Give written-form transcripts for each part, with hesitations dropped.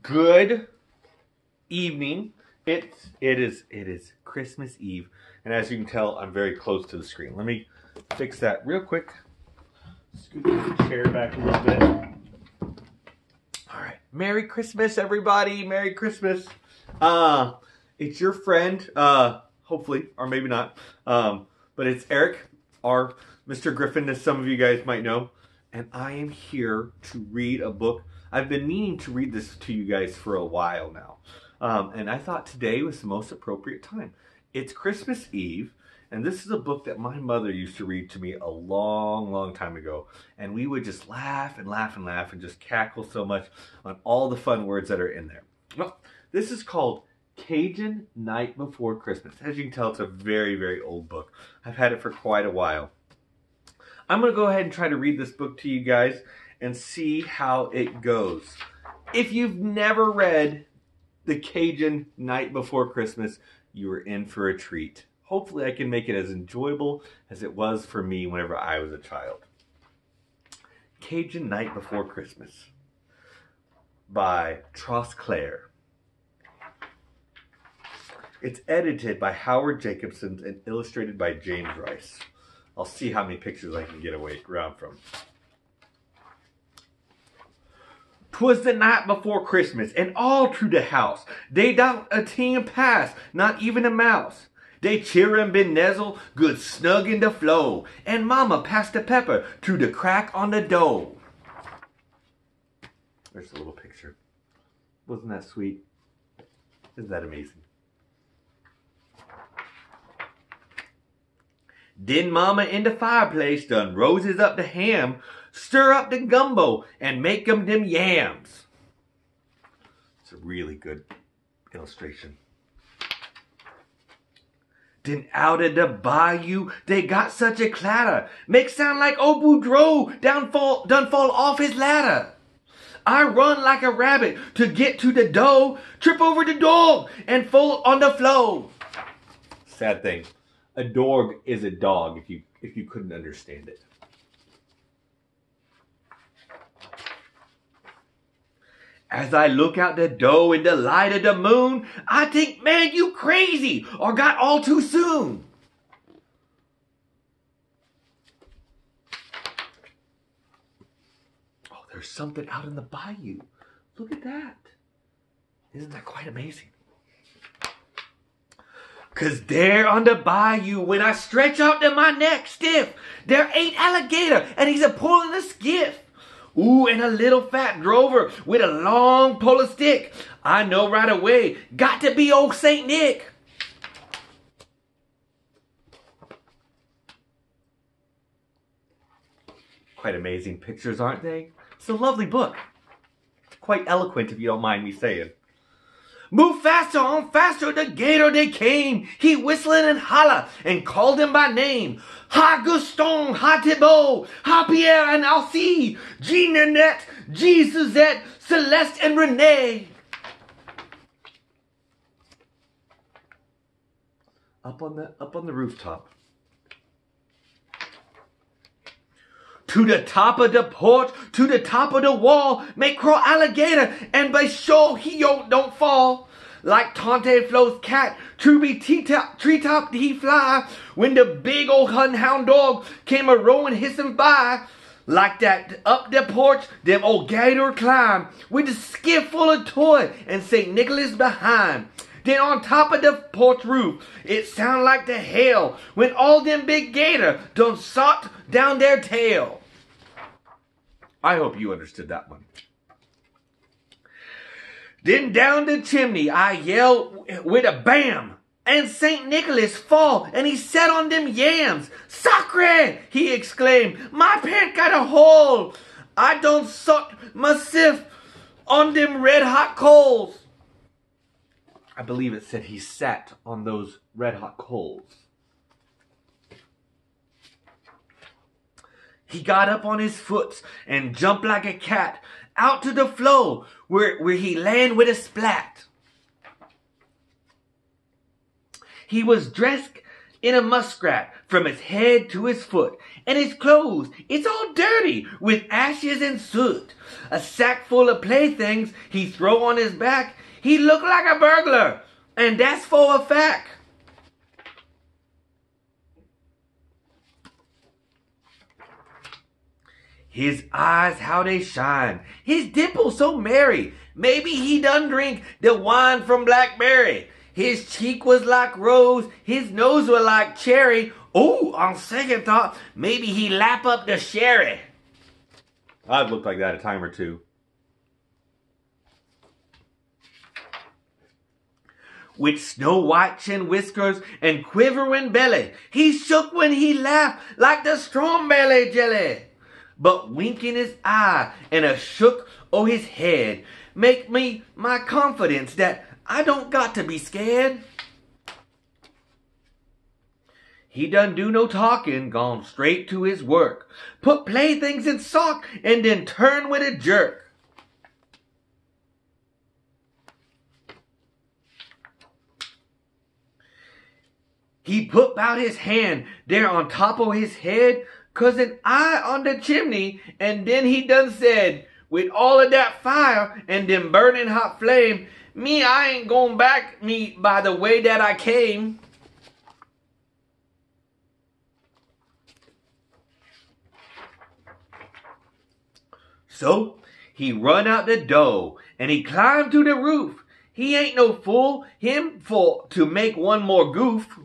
Good evening. It is Christmas Eve, and as you can tell, I'm very close to the screen. Let me fix that real quick. Scoot this chair back a little bit. All right. Merry Christmas, everybody. Merry Christmas. It's your friend, hopefully, or maybe not. But it's Eric, our Mr. Griffin, as some of you guys might know, and I am here to read a book. I've been meaning to read this to you guys for a while now. And I thought today was the most appropriate time. It's Christmas Eve, and this is a book that my mother used to read to me a long, long time ago. And we would just laugh and laugh and laugh and just cackle so much on all the fun words that are in there. Well, this is called Cajun Night Before Christmas. As you can tell, it's a very, very old book. I've had it for quite a while. I'm going to go ahead and try to read this book to you guys and see how it goes. If you've never read The Cajun Night Before Christmas, you are in for a treat. Hopefully I can make it as enjoyable as it was for me whenever I was a child. Cajun Night Before Christmas by Trosclair. It's edited by Howard Jacobson and illustrated by James Rice. I'll see how many pictures I can get away around from. 'Twas the night before Christmas, and all through the house, they don't a ting pass, not even a mouse. They cheer and been nuzzle, good snug in the flow, and Mama passed the pepper through the crack on the dough. There's a little picture. Wasn't that sweet? Isn't that amazing? Then Mama in the fireplace done roses up the ham, stir up the gumbo, and make 'em them yams. It's a really good illustration. Then out of the bayou, they got such a clatter, make sound like old Boudreaux done fall off his ladder. I run like a rabbit to get to the dough, trip over the dog, and fall on the floor. Sad thing. A dog is a dog if you couldn't understand it. As I look out the dough in the light of the moon, I think, man, you crazy or got all too soon. Oh, there's something out in the bayou. Look at that. Isn't that quite amazing? 'Cause there on the bayou, when I stretch out to my neck stiff, there ain't alligator and he's a-pulling a skiff. Ooh, and a little fat drover with a long polar stick. I know right away, got to be old Saint Nick. Quite amazing pictures, aren't they? It's a lovely book. Quite eloquent, if you don't mind me saying. Move faster, on faster, the gator they came. He whistling and holla and called him by name. Ha Gaston, ha Thibault, ha Pierre and Alcie, Jean Nanette, G Suzette, Celeste and Renee. Up on the rooftop. To the top of the porch, to the top of the wall, make crawl alligator, and be sure he don't fall. Like Tante Flo's cat, Truby treetop he fly, when the big old hound dog came a-rowing hissing by. Like that up the porch, them old gator climb, with a skiff full of toy, and St. Nicholas behind. Then on top of the porch roof, it sound like the hail, when all them big gator done sot down their tail. I hope you understood that one. Then down the chimney I yelled with a bam, and St. Nicholas fall, and he sat on them yams. Sacre! He exclaimed, my pant got a hole. I done sucked myself on them red hot coals. I believe it said he sat on those red hot coals. He got up on his foot and jumped like a cat out to the floor where he land with a splat. He was dressed in a muskrat, from his head to his foot, and his clothes, it's all dirty with ashes and soot. A sack full of playthings he throw on his back. He look like a burglar, and that's for a fact. His eyes, how they shine, his dimples so merry. Maybe he done drink the wine from blackberry. His cheek was like rose, his nose was like cherry. Oh, on second thought, maybe he lap up the sherry. I've looked like that a time or two. With snow white chin whiskers and quivering belly, he shook when he laughed like the strawberry jelly. But winking his eye and a shook o' his head make me my confidence that I don't got to be scared. He done do no talking, gone straight to his work. Put playthings in sock and then turn with a jerk. He put out his hand there on top of his head, 'cause an eye on the chimney, and then he done said, with all of that fire and them burning hot flame, me, I ain't going back me by the way that I came. So he run out the door and he climbed to the roof. He ain't no fool, him for to make one more goof.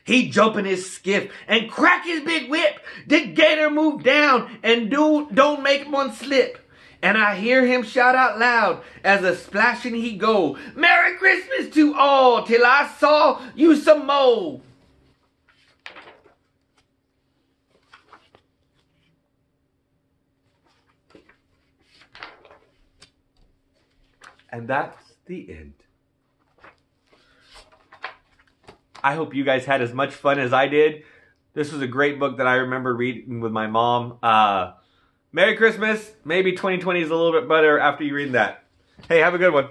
He jump in his skiff and crack his big whip. The gator move down and don't make one slip. And I hear him shout out loud as a splashing he go, Merry Christmas to all till I saw you some more. And that's the end. I hope you guys had as much fun as I did. This was a great book that I remember reading with my mom. Merry Christmas. Maybe 2020 is a little bit better after you read that. Hey, have a good one.